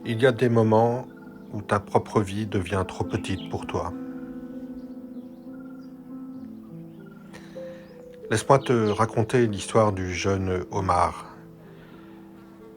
Il y a des moments où ta propre vie devient trop petite pour toi. Laisse-moi te raconter l'histoire du jeune Omar.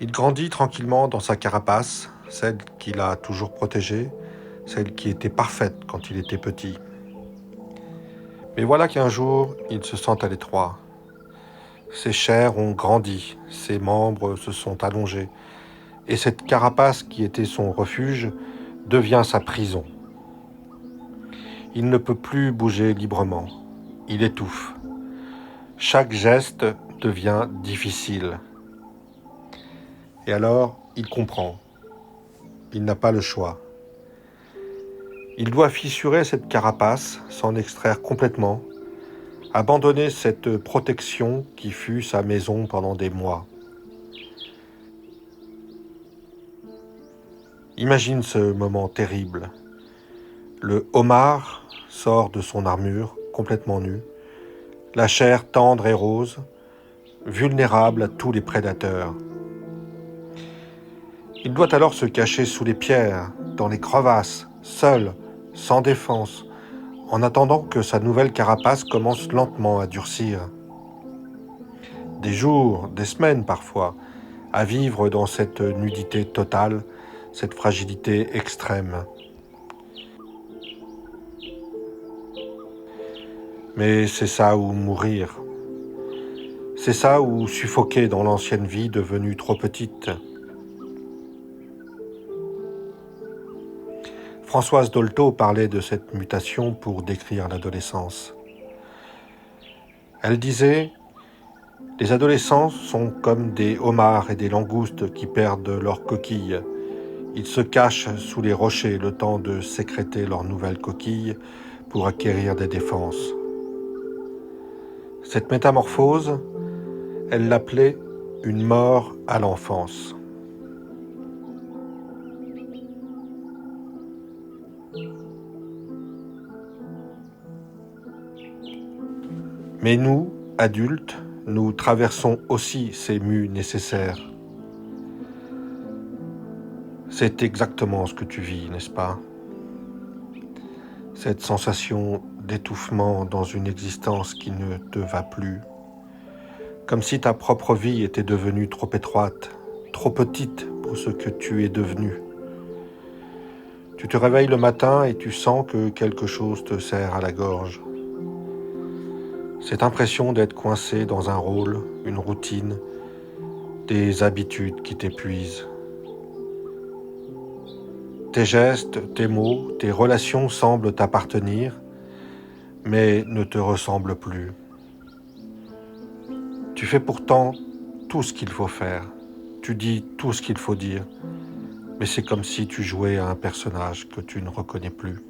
Il grandit tranquillement dans sa carapace, celle qu'il a toujours protégée, celle qui était parfaite quand il était petit. Mais voilà qu'un jour, il se sent à l'étroit. Ses chairs ont grandi, ses membres se sont allongés, et cette carapace qui était son refuge devient sa prison. Il ne peut plus bouger librement. Il étouffe. Chaque geste devient difficile. Et alors, il comprend. Il n'a pas le choix. Il doit fissurer cette carapace, s'en extraire complètement, abandonner cette protection qui fut sa maison pendant des mois. Imagine ce moment terrible. Le homard sort de son armure, complètement nu, la chair tendre et rose, vulnérable à tous les prédateurs. Il doit alors se cacher sous les pierres, dans les crevasses, seul, sans défense, en attendant que sa nouvelle carapace commence lentement à durcir. Des jours, des semaines parfois, à vivre dans cette nudité totale, cette fragilité extrême. Mais c'est ça ou mourir. C'est ça ou suffoquer dans l'ancienne vie devenue trop petite. Françoise Dolto parlait de cette mutation pour décrire l'adolescence. Elle disait « Les adolescents sont comme des homards et des langoustes qui perdent leurs coquilles. Ils se cachent sous les rochers le temps de sécréter leurs nouvelles coquilles pour acquérir des défenses. » Cette métamorphose, elle l'appelait une mort à l'enfance. Mais nous, adultes, nous traversons aussi ces mues nécessaires. C'est exactement ce que tu vis, n'est-ce pas? Cette sensation d'étouffement dans une existence qui ne te va plus, comme si ta propre vie était devenue trop étroite, trop petite pour ce que tu es devenu. Tu te réveilles le matin et tu sens que quelque chose te serre à la gorge. Cette impression d'être coincé dans un rôle, une routine, des habitudes qui t'épuisent. Tes gestes, tes mots, tes relations semblent t'appartenir, mais ne te ressemblent plus. Tu fais pourtant tout ce qu'il faut faire, tu dis tout ce qu'il faut dire, mais c'est comme si tu jouais à un personnage que tu ne reconnais plus.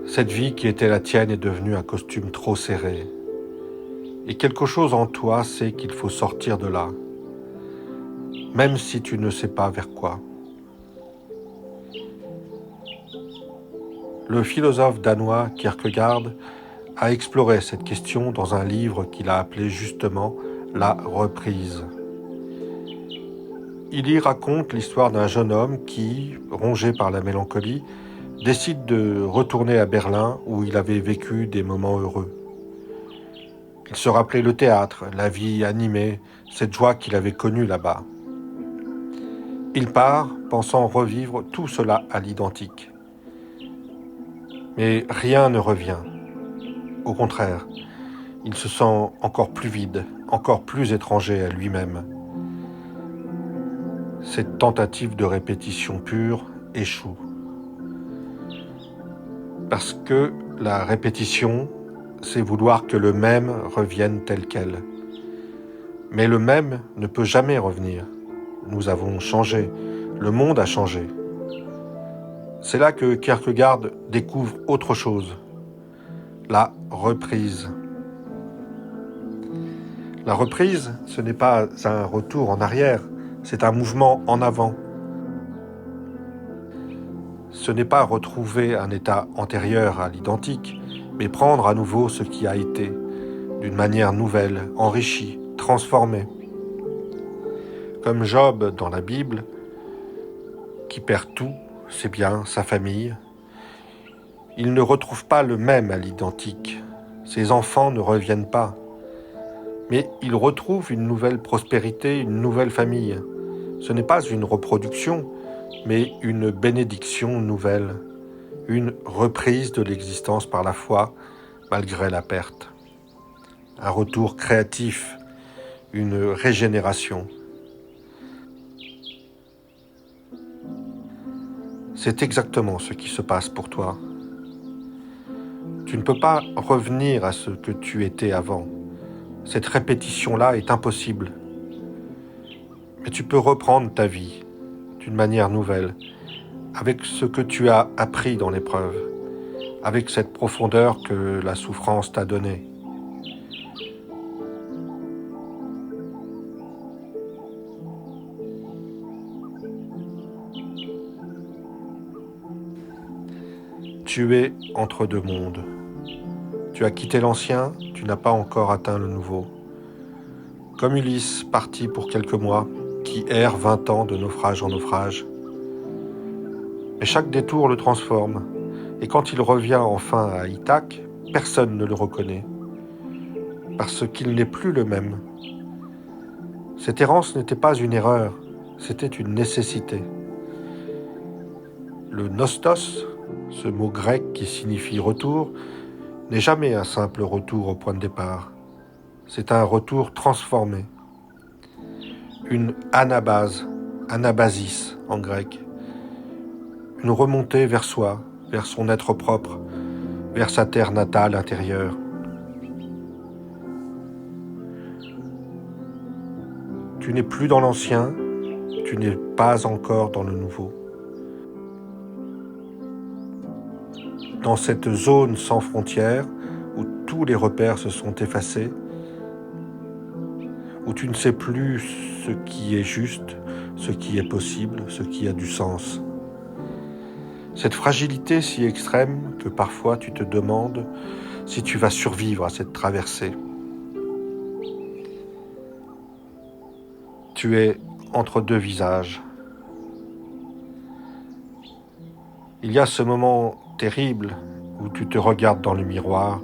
Cette vie qui était la tienne est devenue un costume trop serré. Et quelque chose en toi sait qu'il faut sortir de là, même si tu ne sais pas vers quoi. Le philosophe danois Kierkegaard a exploré cette question dans un livre qu'il a appelé justement « La reprise ». Il y raconte l'histoire d'un jeune homme qui, rongé par la mélancolie, décide de retourner à Berlin où il avait vécu des moments heureux. Il se rappelait le théâtre, la vie animée, cette joie qu'il avait connue là-bas. Il part, pensant revivre tout cela à l'identique. Mais rien ne revient. Au contraire, il se sent encore plus vide, encore plus étranger à lui-même. Cette tentative de répétition pure échoue. Parce que la répétition, c'est vouloir que le même revienne tel quel. Mais le même ne peut jamais revenir. Nous avons changé, le monde a changé. C'est là que Kierkegaard découvre autre chose, la reprise. La reprise, ce n'est pas un retour en arrière, c'est un mouvement en avant. Ce n'est pas retrouver un état antérieur à l'identique, mais prendre à nouveau ce qui a été, d'une manière nouvelle, enrichie, transformé. Comme Job dans la Bible, qui perd tout, ses biens, sa famille, il ne retrouve pas le même à l'identique. Ses enfants ne reviennent pas. Mais il retrouve une nouvelle prospérité, une nouvelle famille. Ce n'est pas une reproduction, mais une bénédiction nouvelle, une reprise de l'existence par la foi, malgré la perte. Un retour créatif, une régénération. C'est exactement ce qui se passe pour toi. Tu ne peux pas revenir à ce que tu étais avant. Cette répétition-là est impossible. Mais tu peux reprendre ta vie d'une manière nouvelle, avec ce que tu as appris dans l'épreuve, avec cette profondeur que la souffrance t'a donnée. Tu es entre deux mondes. Tu as quitté l'ancien, tu n'as pas encore atteint le nouveau. Comme Ulysse, parti pour quelques mois, qui erre 20 ans de naufrage en naufrage. Mais chaque détour le transforme, et quand il revient enfin à Ithaque, personne ne le reconnaît, parce qu'il n'est plus le même. Cette errance n'était pas une erreur, c'était une nécessité. Le nostos, ce mot grec qui signifie retour, n'est jamais un simple retour au point de départ. C'est un retour transformé. Une anabase, anabasis en grec. Une remontée vers soi, vers son être propre, vers sa terre natale intérieure. Tu n'es plus dans l'ancien, tu n'es pas encore dans le nouveau. Dans cette zone sans frontières, où tous les repères se sont effacés, où tu ne sais plus ce qui est juste, ce qui est possible, ce qui a du sens. Cette fragilité si extrême que parfois tu te demandes si tu vas survivre à cette traversée. Tu es entre deux visages. Il y a ce moment terrible où tu te regardes dans le miroir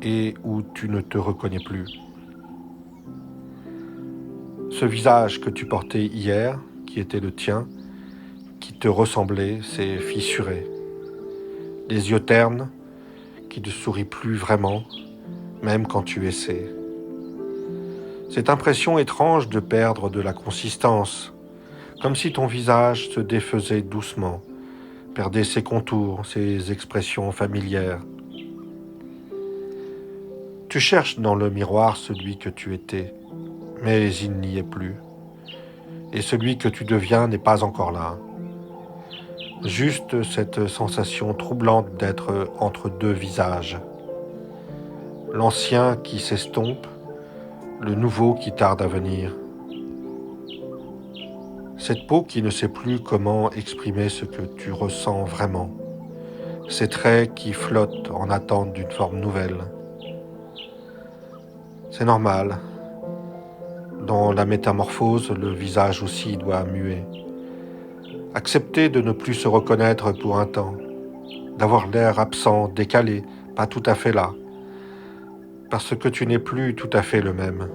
et où tu ne te reconnais plus. Ce visage que tu portais hier, qui était le tien, qui te ressemblait, s'est fissuré. Les yeux ternes, qui ne sourient plus vraiment, même quand tu essaies. Cette impression étrange de perdre de la consistance, comme si ton visage se défaisait doucement, perdait ses contours, ses expressions familières. Tu cherches dans le miroir celui que tu étais, mais il n'y est plus. Et celui que tu deviens n'est pas encore là. Juste cette sensation troublante d'être entre deux visages. L'ancien qui s'estompe, le nouveau qui tarde à venir. Cette peau qui ne sait plus comment exprimer ce que tu ressens vraiment. Ces traits qui flottent en attente d'une forme nouvelle. C'est normal. Dans la métamorphose, le visage aussi doit muer. Accepter de ne plus se reconnaître pour un temps, d'avoir l'air absent, décalé, pas tout à fait là, parce que tu n'es plus tout à fait le même.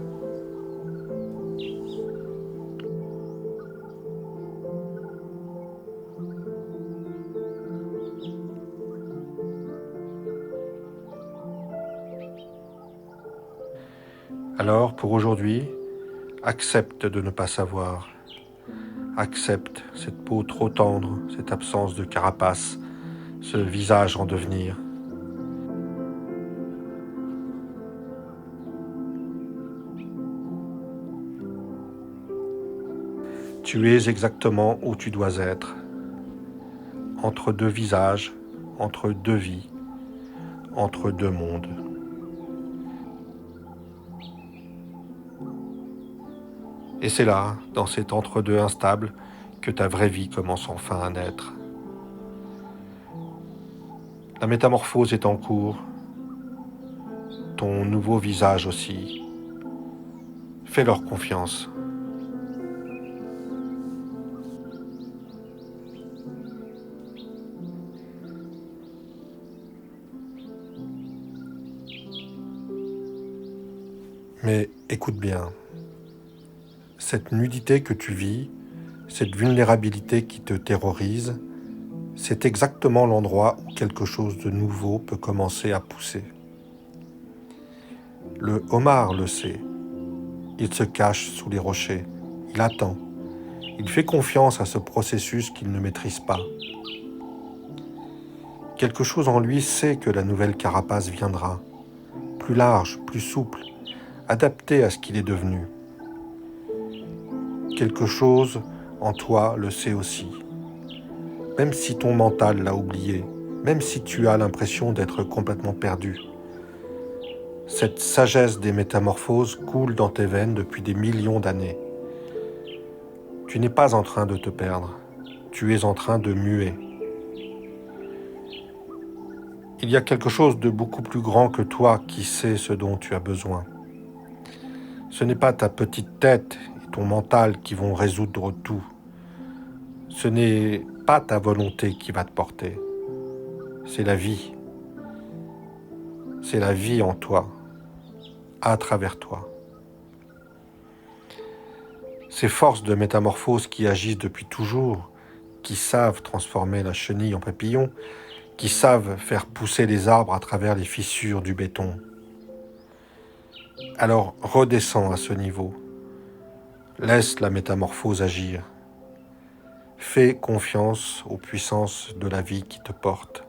Alors, pour aujourd'hui, accepte de ne pas savoir. Accepte cette peau trop tendre, cette absence de carapace, ce visage en devenir. Tu es exactement où tu dois être, entre deux visages, entre deux vies, entre deux mondes. Et c'est là, dans cet entre-deux instable, que ta vraie vie commence enfin à naître. La métamorphose est en cours, ton nouveau visage aussi. Fais-leur confiance. Mais écoute bien, cette nudité que tu vis, cette vulnérabilité qui te terrorise, c'est exactement l'endroit où quelque chose de nouveau peut commencer à pousser. Le homard le sait. Il se cache sous les rochers. Il attend. Il fait confiance à ce processus qu'il ne maîtrise pas. Quelque chose en lui sait que la nouvelle carapace viendra, plus large, plus souple, adaptée à ce qu'il est devenu. Quelque chose en toi le sait aussi. Même si ton mental l'a oublié, même si tu as l'impression d'être complètement perdu, cette sagesse des métamorphoses coule dans tes veines depuis des millions d'années. Tu n'es pas en train de te perdre, tu es en train de muer. Il y a quelque chose de beaucoup plus grand que toi qui sait ce dont tu as besoin. Ce n'est pas ta petite tête et ton mental qui vont résoudre tout. Ce n'est pas ta volonté qui va te porter. C'est la vie. C'est la vie en toi, à travers toi. Ces forces de métamorphose qui agissent depuis toujours, qui savent transformer la chenille en papillon, qui savent faire pousser les arbres à travers les fissures du béton. Alors redescends à ce niveau. Laisse la métamorphose agir. Fais confiance aux puissances de la vie qui te porte.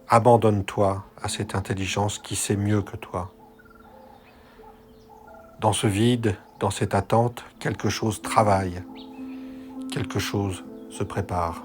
Abandonne-toi à cette intelligence qui sait mieux que toi. Dans ce vide, dans cette attente, quelque chose travaille, quelque chose se prépare.